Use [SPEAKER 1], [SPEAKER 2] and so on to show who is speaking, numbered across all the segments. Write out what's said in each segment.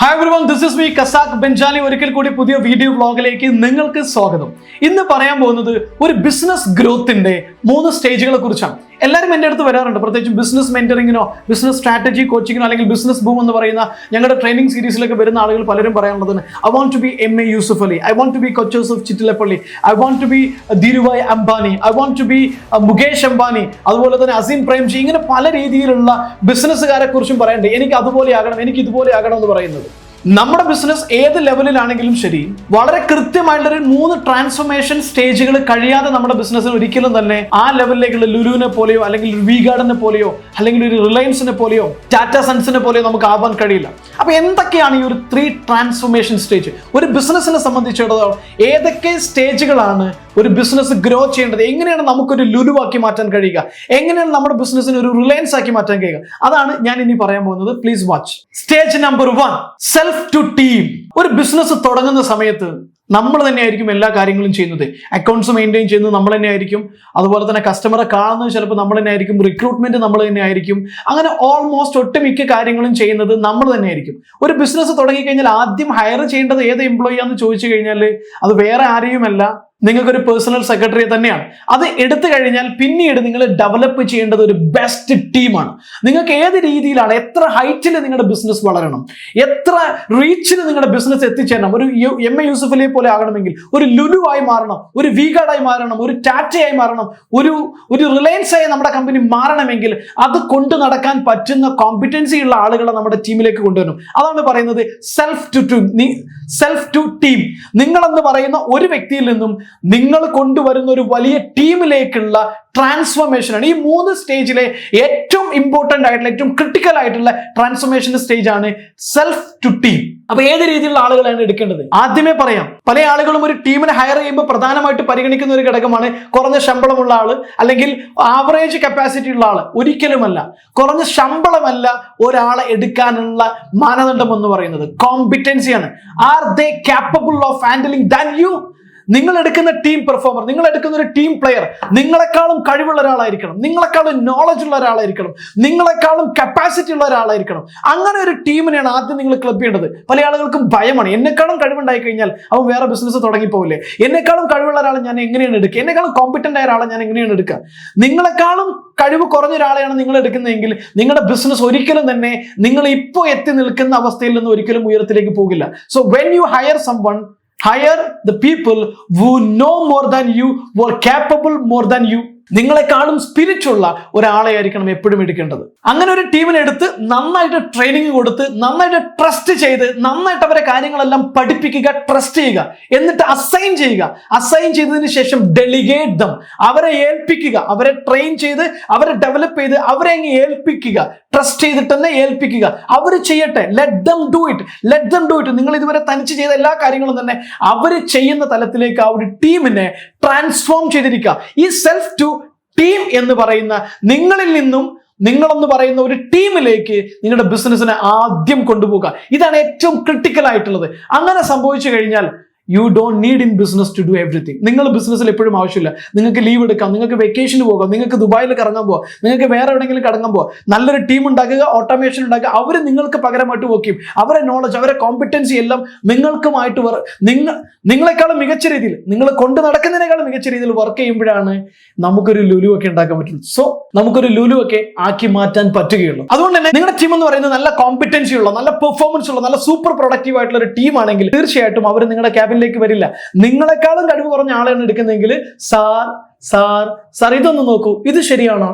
[SPEAKER 1] Hi everyone, this is BY CASAC BENJALI. ഒരിക്കൽ കൂടി പുതിയ വീഡിയോ വ്ലോഗിലേക്ക് നിങ്ങൾക്ക് സ്വാഗതം. ഇന്ന് പറയാൻ പോകുന്നത് ഒരു ബിസിനസ് ഗ്രോത്തിന്റെ 3 സ്റ്റേജുകളെ കുറിച്ചാണ്. എല്ലാവരും എൻ്റെ അടുത്ത് വരാറുണ്ട്, പ്രത്യേകിച്ച് ബിസിനസ് മെന്ററിങ്ങിനോ ബിസിനസ് സ്ട്രാറ്റജി കോച്ചിങ്ങിനോ അല്ലെങ്കിൽ ബിസിനസ് ബൂം എന്ന് പറയുന്ന ഞങ്ങളുടെ ട്രെയിനിങ് സീരീസിലൊക്കെ വരുന്ന ആളുകൾ പലരും പറയാനുള്ളതാണ്, I want to be MA Yusuff Ali, I want to be Kochouseph Chittilappilly, I want to be Dhirubhai Ambani, I want to be Mukesh Ambani, അതുപോലെ തന്നെ അസീം പ്രേംജി. ഇങ്ങനെ പല രീതിയിലുള്ള ബിസിനസ്സുകാരെ കുറിച്ചും പറയണ്ടേ, എനിക്ക് അതുപോലെ ആകണം, എനിക്ക് ഇതുപോലെ ആകണം എന്ന് പറയുന്നത്. നമ്മുടെ ബിസിനസ് ഏത് ലെവലിലാണെങ്കിലും ശരി, വളരെ കൃത്യമായിട്ടുള്ള 3 ട്രാൻസ്ഫോർമേഷൻ സ്റ്റേജുകൾ കഴിയാതെ നമ്മുടെ ബിസിനസ്സിന് ഒരിക്കലും തന്നെ ആ ലെവലിലേക്കുള്ള ലുലുവിനെ പോലെയോ അല്ലെങ്കിൽ ഒരു വി ഗാർഡിനെ പോലെയോ അല്ലെങ്കിൽ ഒരു റിലയൻസിനെ പോലെയോ ടാറ്റ സൺസിനെ പോലെയോ നമുക്ക് ആവാൻ കഴിയില്ല. അപ്പൊ എന്തൊക്കെയാണ് ഈ ഒരു 3 ട്രാൻസ്ഫോർമേഷൻ സ്റ്റേജ്? ഒരു ബിസിനസ്സിനെ സംബന്ധിച്ചിടത്തോളം ഏതൊക്കെ സ്റ്റേജുകളാണ് ഒരു ബിസിനസ് ഗ്രോ ചെയ്യേണ്ടത്? എങ്ങനെയാണ് നമുക്കൊരു ലുലുവാക്കി മാറ്റാൻ കഴിയുക? എങ്ങനെയാണ് നമ്മുടെ ബിസിനസ്സിന് ഒരു റിലയൻസ് ആക്കി മാറ്റാൻ കഴിയുക? അതാണ് ഞാൻ ഇനി പറയാൻ പോകുന്നത്. Please watch. Stage number 1, self to team. ഒരു ബിസിനസ് തുടങ്ങുന്ന സമയത്ത് നമ്മൾ തന്നെയായിരിക്കും എല്ലാ കാര്യങ്ങളും ചെയ്യുന്നത്. അക്കൗണ്ട്സ് മെയിൻറ്റെയിൻ ചെയ്യുന്നത് നമ്മൾ തന്നെയായിരിക്കും, അതുപോലെ തന്നെ കസ്റ്റമറെ കാണുന്നത് ചിലപ്പോൾ നമ്മൾ തന്നെയായിരിക്കും, റിക്രൂട്ട്മെന്റ് നമ്മൾ തന്നെയായിരിക്കും. അങ്ങനെ ഓൾമോസ്റ്റ് ഒട്ടുമിക്ക കാര്യങ്ങളും ചെയ്യുന്നത് നമ്മൾ തന്നെയായിരിക്കും. ഒരു ബിസിനസ് തുടങ്ങിക്കഴിഞ്ഞാൽ ആദ്യം ഹയർ ചെയ്യേണ്ടത് ഏത് എംപ്ലോയി ആണെന്ന് ചോദിച്ചു കഴിഞ്ഞാൽ അത് വേറെ ആരെയുമല്ല, നിങ്ങൾക്കൊരു പേഴ്സണൽ സെക്രട്ടറി തന്നെയാണ്. അത് എടുത്തു കഴിഞ്ഞാൽ പിന്നീട് നിങ്ങൾ ഡെവലപ്പ് ചെയ്യേണ്ടത് ഒരു ബെസ്റ്റ് ടീമാണ്. നിങ്ങൾക്ക് ഏത് രീതിയിലാണ്, എത്ര ഹൈറ്റിൽ നിങ്ങളുടെ ബിസിനസ് വളരണം, എത്ര റീച്ചിൽ നിങ്ങളുടെ ബിസിനസ് എത്തിച്ചേരണം. ഒരു MA യൂസുഫ് അലിയെ പോലെ ആകണമെങ്കിൽ ഒരു ലുലുവായി മാറണം, ഒരു വി ഗാർഡായി മാറണം, ഒരു ടാറ്റയായി മാറണം, ഒരു റിലയൻസ് ആയി നമ്മുടെ കമ്പനി മാറണമെങ്കിൽ അത് കൊണ്ടു നടക്കാൻ പറ്റുന്ന കോമ്പിറ്റൻസി ഉള്ള ആളുകളെ നമ്മുടെ ടീമിലേക്ക് കൊണ്ടുവരണം. അതാണ് പറയുന്നത് സെൽഫ് ടു ടീം. നിങ്ങളെന്ന് പറയുന്ന ഒരു വ്യക്തിയിൽ നിന്നും നിങ്ങൾ കൊണ്ടുവരുന്ന ഒരു വലിയ ടീമിലേക്കുള്ള ട്രാൻസ്ഫോർമേഷനാണ്. ഈ 3 സ്റ്റേജിലെ ഏറ്റവും ഇമ്പോർട്ടന്റ് ആയിട്ടുള്ള ഏറ്റവും ക്രിട്ടിക്കൽ ആയിട്ടുള്ള ട്രാൻസ്ഫോർമേഷൻ സ്റ്റേജ് ആണ് സെൽഫ് ടു ടീം. അപ്പൊ ഏത് രീതിയിലുള്ള ആളുകളാണ് എടുക്കേണ്ടത്? ആദ്യമേ പറയാം, പല ആളുകളും ഒരു ടീമിനെ ഹയർ ചെയ്യുമ്പോൾ പ്രധാനമായിട്ട് പരിഗണിക്കുന്ന ഒരു ഘടകമാണ് കുറഞ്ഞ ശമ്പളമുള്ള ആള് അല്ലെങ്കിൽ ആവറേജ് കപ്പാസിറ്റി ഉള്ള ആള്. ഒരിക്കലുമല്ല, കുറഞ്ഞ ശമ്പളമല്ല ഒരാളെ എടുക്കാനുള്ള മാനദണ്ഡം എന്ന് പറയുന്നത് കോമ്പിറ്റൻസിയാണ്. Are they capable of handling than you? നിങ്ങൾ എടുക്കുന്ന ടീം പെർഫോമർ, നിങ്ങൾ എടുക്കുന്ന ഒരു ടീം പ്ലെയർ നിങ്ങളെക്കാളും കഴിവുള്ള ഒരാളായിരിക്കണം, നിങ്ങളെക്കാളും നോളജ് ഉള്ള ഒരാളായിരിക്കണം, നിങ്ങളെക്കാളും കപ്പാസിറ്റി ഉള്ള ഒരാളായിരിക്കണം. അങ്ങനെ ഒരു ടീമിനെയാണ് ആദ്യം നിങ്ങൾ ക്ലബ് ചെയ്യേണ്ടത്. പല ആളുകൾക്കും ഭയമാണ്, എന്നെക്കാളും കഴിവുണ്ടായി കഴിഞ്ഞാൽ അവൻ വേറെ ബിസിനസ് തുടങ്ങിപ്പോവില്ലേ, എന്നെക്കാളും കഴിവുള്ള ഒരാളെ ഞാൻ എങ്ങനെയാണ് എടുക്കുക, എന്നെക്കാളും കോമ്പിറ്റന്റ് ആയ ഒരാളെ ഞാൻ എങ്ങനെയാണ് എടുക്കുക? നിങ്ങളെക്കാളും കഴിവ് കുറഞ്ഞ ഒരാളെയാണ് നിങ്ങൾ എടുക്കുന്നതെങ്കിൽ നിങ്ങളുടെ ബിസിനസ് ഒരിക്കലും തന്നെ നിങ്ങൾ ഇപ്പോൾ എത്തി നിൽക്കുന്ന അവസ്ഥയിൽ നിന്ന് ഒരിക്കലും ഉയരത്തിലേക്ക് പോകില്ല. So when you higher someone, hire the people who know more than you, who are capable more than you. നിങ്ങളെക്കാളും സ്പിരിറ്റുള്ള ഒരാളെ ആയിരിക്കണം എപ്പോഴും എടുക്കേണ്ടത്. അങ്ങനെ ഒരു ടീമിനെ എടുത്ത് നന്നായിട്ട് ട്രെയിനിങ് കൊടുത്ത് നന്നായിട്ട് ട്രസ്റ്റ് ചെയ്ത് നന്നായിട്ട് അവരെ കാര്യങ്ങളെല്ലാം പഠിപ്പിക്കുക, ട്രസ്റ്റ് ചെയ്യുക, എന്നിട്ട് അസൈൻ ചെയ്യുക. അസൈൻ ചെയ്തതിന് ശേഷം ഡെലിഗേറ്റ് ദം, അവരെ ഏൽപ്പിക്കുക, അവരെ ട്രെയിൻ ചെയ്ത് അവരെ ഡെവലപ്പ് ചെയ്ത് അവരെ അങ്ങ് ഏൽപ്പിക്കുക, ട്രസ്റ്റ് ചെയ്തിട്ട് തന്നെ ഏൽപ്പിക്കുക. അവർ ചെയ്യട്ടെ, ലെറ്റ് ദം ഡു ഇറ്റ്. നിങ്ങൾ ഇതുവരെ തനിച്ച് ചെയ്ത എല്ലാ കാര്യങ്ങളും തന്നെ അവർ ചെയ്യുന്ന തലത്തിലേക്ക് ആ ഒരു ടീമിനെ ട്രാൻസ്ഫോം ചെയ്തിരിക്കുക. ഈ സെൽഫ് ടു ടീം എന്ന് പറയുന്ന നിങ്ങളിൽ നിന്നും നിങ്ങളെന്ന് പറയുന്ന ഒരു ടീമിലേക്ക് നിങ്ങളുടെ ബിസിനസ്സിനെ ആദ്യം കൊണ്ടുപോകുക. ഇതാണ് ഏറ്റവും ക്രിട്ടിക്കൽ ആയിട്ടുള്ളത്. അങ്ങനെ സംഭവിച്ചു കഴിഞ്ഞാൽ you don't need in business to do everything. നിങ്ങൾ ബിസിനസ്സിൽ എപ്പോഴും ആവശ്യമില്ല. നിങ്ങൾക്ക് ലീവ് എടുക്കാം, നിങ്ങൾക്ക് വെക്കേഷന് പോകാം, നിങ്ങൾക്ക് ദുബായിൽ കറങ്ങാൻ പോകാം, നിങ്ങൾക്ക് വേറെ എവിടെയെങ്കിലും കറങ്ങാൻ പോകാം. നല്ലൊരു ടീം ഉണ്ടാക്കുക, ഓട്ടോമേഷൻ ഉണ്ടാക്കുക, അവർ നിങ്ങൾക്ക് പകരമായിട്ട് വർക്ക് ചെയ്യും. അവരെ നോളജ്, അവരെ കോമ്പിറ്റൻസി എല്ലാം നിങ്ങൾക്കുമായിട്ട് നിങ്ങളെക്കാളും മികച്ച രീതിയിൽ, നിങ്ങൾ കൊണ്ട് നടക്കുന്നതിനേക്കാളും മികച്ച രീതിയിൽ വർക്ക് ചെയ്യുമ്പോഴാണ് നമുക്കൊരു ലുലു ഒക്കെ ഉണ്ടാക്കാൻ പറ്റും. സോ നമുക്കൊരു ലുലു ഒക്കെ ആക്കി മാറ്റാൻ പറ്റുകയുള്ളൂ. അതുകൊണ്ട് തന്നെ നിങ്ങളുടെ ടീം എന്ന് പറയുന്നത് നല്ല കോമ്പിറ്റൻസി ഉള്ള, നല്ല പെർഫോമൻസ് ഉള്ള, നല്ല സൂപ്പർ പ്രൊഡക്റ്റീവ് ആയിട്ടുള്ള ഒരു ടീം ആണെങ്കിൽ തീർച്ചയായിട്ടും അവർ നിങ്ങളുടെ ക്യാബിനിലേക്ക് വരില്ല. നിങ്ങളെക്കാളും കഴിവ് കുറഞ്ഞ ആളാണ് എടുക്കുന്നതെങ്കിൽ സാർ ഇതൊന്ന് നോക്കൂ, ഇത് ശരിയാണോ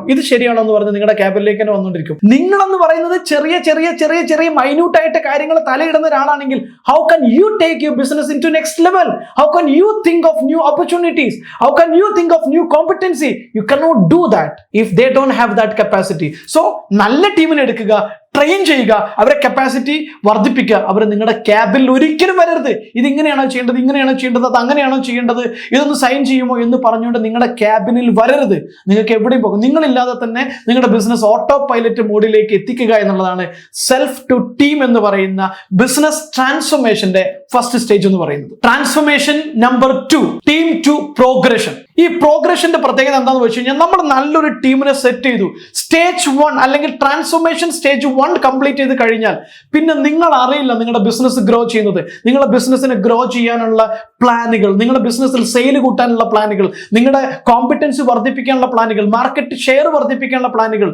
[SPEAKER 1] എന്ന് പറഞ്ഞ് നിങ്ങളുടെ ക്യാബിനിലേക്ക് തന്നെ വന്നുകൊണ്ടിരിക്കും. നിങ്ങളെന്ന് പറയുന്നത് ചെറിയ മൈന്യൂട്ട് ആയിട്ട് കാര്യങ്ങൾ തലയിടുന്ന ഒരാളാണെങ്കിൽ how can you take your business into next level? How can you think of new opportunities? How can you think of new competency? You cannot do that if they don't have that capacity. So നല്ല ടീമിനെ എടുക്കുക, train ചെയ്യുക, അവരെ capacity വർദ്ധിപ്പിക്കുക. അവർ നിങ്ങളുടെ ക്യാബിനിൽ ഒരിക്കലും വരരുത്. ഇതിങ്ങനെയാണോ ചെയ്യേണ്ടത്, അത് അങ്ങനെയാണോ ചെയ്യേണ്ടത്, ഇതൊന്ന് സൈൻ ചെയ്യുമോ എന്ന് പറഞ്ഞുകൊണ്ട് നിങ്ങളുടെ ക്യാബിനിൽ വരരുത്. നിങ്ങൾക്ക് എവിടെയും പോകും. നിങ്ങളില്ലാതെ തന്നെ നിങ്ങളുടെ ബിസിനസ് ഓട്ടോ പൈലറ്റ് മോഡിലേക്ക് എത്തിക്കുക എന്നുള്ളതാണ് സെൽഫ് ടു ടീം എന്ന് പറയുന്ന ബിസിനസ് ട്രാൻസ്ഫോർമേഷന്റെ ഫസ്റ്റ് സ്റ്റേജ് എന്ന് പറയുന്നത്. Transformation number 2, team to progression. ഈ പ്രോഗ്രഷന്റെ പ്രത്യേകത എന്താണെന്ന് വെച്ച് കഴിഞ്ഞാൽ നമ്മൾ നല്ലൊരു ടീമിനെ സെറ്റ് ചെയ്തു, സ്റ്റേജ് 1 അല്ലെങ്കിൽ ട്രാൻസ്ഫോർമേഷൻ സ്റ്റേജ് 1 കംപ്ലീറ്റ് ചെയ്ത് കഴിഞ്ഞാൽ പിന്നെ നിങ്ങൾ അറിയില്ല നിങ്ങളുടെ ബിസിനസ് ഗ്രോ ചെയ്യുന്നത്. നിങ്ങളുടെ ബിസിനസ്സിനെ ഗ്രോ ചെയ്യാനുള്ള പ്ലാനുകൾ, നിങ്ങളുടെ ബിസിനസ്സിൽ സെയിൽ കൂട്ടാനുള്ള പ്ലാനുകൾ, നിങ്ങളുടെ കോമ്പറ്റൻസി വർദ്ധിപ്പിക്കാനുള്ള പ്ലാനുകൾ, മാർക്കറ്റ് ഷെയർ വർദ്ധിപ്പിക്കാനുള്ള പ്ലാനുകൾ,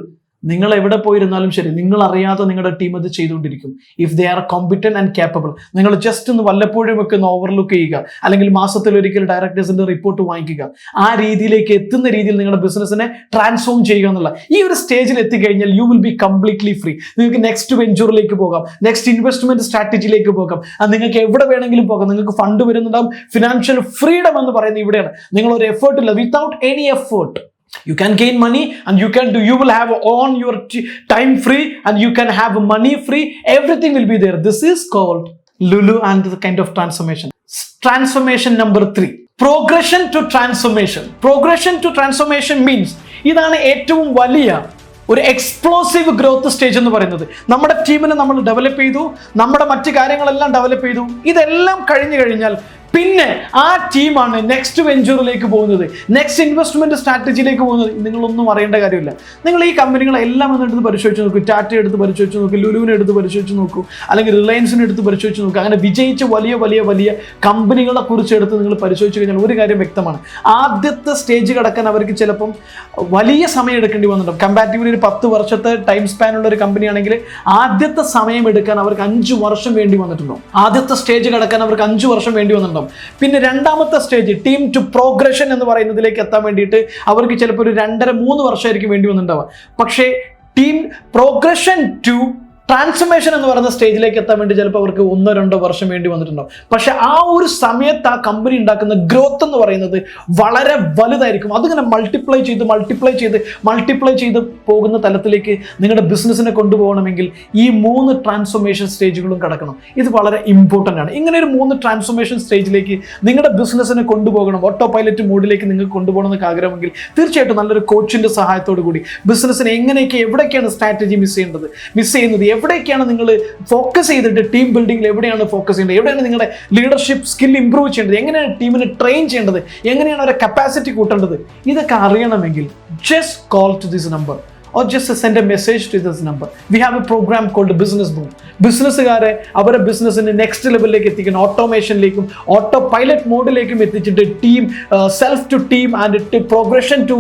[SPEAKER 1] നിങ്ങൾ എവിടെ പോയിരുന്നാലും ശരി നിങ്ങൾ അറിയാതെ നിങ്ങളുടെ ടീം അത് ചെയ്തുകൊണ്ടിരിക്കും. If they are competent and capable. നിങ്ങൾ ജസ്റ്റ് ഒന്ന് വല്ലപ്പോഴും ഒക്കെ ഒന്ന് ഓവർലുക്ക് ചെയ്യുക, അല്ലെങ്കിൽ മാസത്തിൽ ഒരിക്കൽ ഡയറക്ടേഴ്സിന്റെ റിപ്പോർട്ട് വാങ്ങിക്കുക. ആ രീതിയിലേക്ക് എത്തുന്ന രീതിയിൽ നിങ്ങളുടെ ബിസിനസ്സിനെ ട്രാൻസ്ഫോം ചെയ്യുക എന്നുള്ള ഈ ഒരു സ്റ്റേജിൽ എത്തിക്കഴിഞ്ഞാൽ you will be completely free. നിങ്ങൾക്ക് നെക്സ്റ്റ് വെഞ്ചറിലേക്ക് പോകാം, നെക്സ്റ്റ് ഇൻവെസ്റ്റ്മെന്റ് സ്ട്രാറ്റജിയിലേക്ക് പോകാം, നിങ്ങൾക്ക് എവിടെ വേണമെങ്കിലും പോകാം. നിങ്ങൾക്ക് ഫണ്ട് വരുന്നുണ്ടാവും. ഫിനാൻഷ്യൽ ഫ്രീഡം എന്ന് പറയുന്നത് ഇവിടെയാണ്. നിങ്ങൾ ഒരു എഫേർട്ട് ഇല്ല, without any effort you can gain money and you will have on your time free and you can have money free. Everything will be there. This is called Lulu and the kind of transformation. Transformation number 3, progression to transformation. Progression to transformation means ഇതാണ് ഏറ്റവും വലിയ ഒരു explosive growth stage എന്ന് പറയുന്നത്. നമ്മുടെ ടീമിനെ നമ്മൾ develop ചെയ്തു, നമ്മുടെ മറ്റു കാര്യങ്ങളെല്ലാം ഡെവലപ്പ് ചെയ്തു. ഇതെല്ലാം കഴിഞ്ഞു കഴിഞ്ഞാൽ പിന്നെ ആ ടീമാണ് നെക്സ്റ്റ് വെഞ്ചറിലേക്ക് പോകുന്നത്, നെക്സ്റ്റ് ഇൻവെസ്റ്റ്മെന്റ് സ്ട്രാറ്റജിയിലേക്ക് പോകുന്നത്. നിങ്ങളൊന്നും അറിയേണ്ട കാര്യമില്ല. നിങ്ങൾ ഈ കമ്പനികളെല്ലാം എടുത്ത് പരിശോധിച്ച് നോക്കൂ. ടാറ്റ എടുത്ത് പരിശോധിച്ച് നോക്കൂ, ലുലുവിനെ എടുത്ത് പരിശോധിച്ച് നോക്കൂ, അല്ലെങ്കിൽ റിലയൻസിനെ എടുത്ത് പരിശോധിച്ച് നോക്കൂ. അങ്ങനെ വിജയിച്ച വലിയ വലിയ വലിയ കമ്പനികളെ കുറിച്ച് എടുത്ത് നിങ്ങൾ പരിശോധിച്ച് കഴിഞ്ഞാൽ ഒരു കാര്യം വ്യക്തമാണ്. ആദ്യത്തെ സ്റ്റേജ് കടക്കാൻ അവർക്ക് ചിലപ്പം വലിയ സമയം എടുക്കേണ്ടി വന്നിട്ടുണ്ടാവും. കമ്പാരിറ്റീവ്ലി ഒരു 10 വർഷത്തെ ടൈം സ്പാൻ ഉള്ള ഒരു കമ്പനി ആണെങ്കിൽ ആദ്യത്തെ സമയം എടുക്കാൻ അവർക്ക് 5 വർഷം വേണ്ടി വന്നിട്ടുണ്ടാവും. ആദ്യത്തെ സ്റ്റേജ് കടക്കാൻ അവർക്ക് 5 വർഷം വേണ്ടി വന്നിട്ടുണ്ടാവും. പിന്നെ രണ്ടാമത്തെ സ്റ്റേജ് ടീം ടു പ്രോഗ്രഷൻ എന്ന് പറയുന്നതിലേക്ക് എത്താൻ വേണ്ടിയിട്ട് അവർക്ക് ചിലപ്പോൾ ഒരു 2.5-3 വർഷമായിരിക്കും വേണ്ടി വന്നിട്ടുണ്ടാവുക. പക്ഷേ ടീം പ്രോഗ്രഷൻ ടു ട്രാൻസ്ഫോർമേഷൻ എന്ന് പറയുന്ന സ്റ്റേജിലേക്ക് എത്താൻ വേണ്ടി ചിലപ്പോൾ അവർക്ക് 1-2 വർഷം വേണ്ടി വന്നിട്ടുണ്ടാവും. പക്ഷെ ആ ഒരു സമയത്ത് ആ കമ്പനി ഉണ്ടാക്കുന്ന ഗ്രോത്ത് എന്ന് പറയുന്നത് വളരെ വലുതായിരിക്കും. അതിങ്ങനെ മൾട്ടിപ്ലൈ ചെയ്ത് പോകുന്ന തലത്തിലേക്ക് നിങ്ങളുടെ ബിസിനസ്സിനെ കൊണ്ടുപോകണമെങ്കിൽ ഈ 3 ട്രാൻസ്ഫോർമേഷൻ സ്റ്റേജുകളും കടക്കണം. ഇത് വളരെ ഇമ്പോർട്ടൻ്റ് ആണ്. ഇങ്ങനെ ഒരു 3 ട്രാൻസ്ഫോർമേഷൻ സ്റ്റേജിലേക്ക് നിങ്ങളുടെ ബിസിനസ്സിനെ കൊണ്ടുപോകണം, ഓട്ടോ പൈലറ്റ് മോഡിലേക്ക് നിങ്ങൾക്ക് കൊണ്ടുപോകണമെന്ന് ആഗ്രഹമെങ്കിൽ തീർച്ചയായിട്ടും നല്ലൊരു കോച്ചിന്റെ സഹായത്തോടു കൂടി ബിസിനസ്സിനെ എവിടേക്കാണ് സ്ട്രാറ്റജി മിസ് ചെയ്യുന്നത്, എവിടേക്കാണ് നിങ്ങൾ ഫോക്കസ് ചെയ്തിട്ട് ടീം ബിൽഡിംഗിൽ എവിടെയാണ് ഫോക്കസ് ചെയ്യേണ്ടത്, എവിടെയാണ് നിങ്ങളുടെ ലീഡർഷിപ്പ് സ്കിൽ ഇംപ്രൂവ് ചെയ്യേണ്ടത്, എങ്ങനെയാണ് ടീമിനെ ട്രെയിൻ ചെയ്യേണ്ടത്, എങ്ങനെയാണ് അവരുടെ കപ്പാസിറ്റി കൂട്ടേണ്ടത്, ഇതൊക്കെ അറിയണമെങ്കിൽ just call to this number or just send a message to this number. We have a program called Business Boom. ബിസിനസ്സുകാരെ അവരുടെ ബിസിനസ്സിന്റെ നെക്സ്റ്റ് ലെവലിലേക്ക് എത്തിക്കണം, ഓട്ടോമേഷനിലേക്കും ഓട്ടോ പൈലറ്റ് മോഡിലേക്കും എത്തിച്ചിട്ട് team self to team and progression to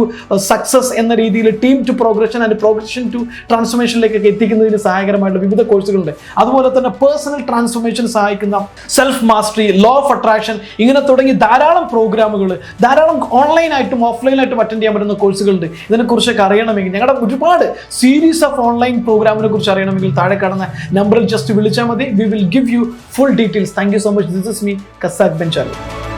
[SPEAKER 1] success എന്ന രീതിയിൽ team to progression and progression to ട്രാൻസ്ഫോർമേഷനിലേക്കൊക്കെ എത്തിക്കുന്നതിന് സഹായകരമായിട്ടുള്ള വിവിധ കോഴ്സുകളുണ്ട്. അതുപോലെ തന്നെ പേഴ്സണൽ ട്രാൻസ്ഫോർമേഷൻ സഹായിക്കുന്ന self mastery, law of attraction, ഇങ്ങനെ തുടങ്ങി ധാരാളം പ്രോഗ്രാമുകൾ, ധാരാളം ഓൺലൈനായിട്ടും ഓഫ്ലൈനായിട്ടും അറ്റൻഡ് ചെയ്യാൻ പറ്റുന്ന കോഴ്സുകളുണ്ട്. ഇതിനെക്കുറിച്ചൊക്കെ അറിയണമെങ്കിൽ, ഞങ്ങളുടെ ഒരുപാട് സീരീസ് ഓഫ് ഓൺലൈൻ പ്രോഗ്രാമിനെ കുറിച്ച് അറിയണമെങ്കിൽ താഴെ കാണുന്ന നമ്പറിൽ ജസ്റ്റ് വിളിച്ചാൽ മതി. We will give you full details. Thank you so much. This is me, CASAC BENJALI.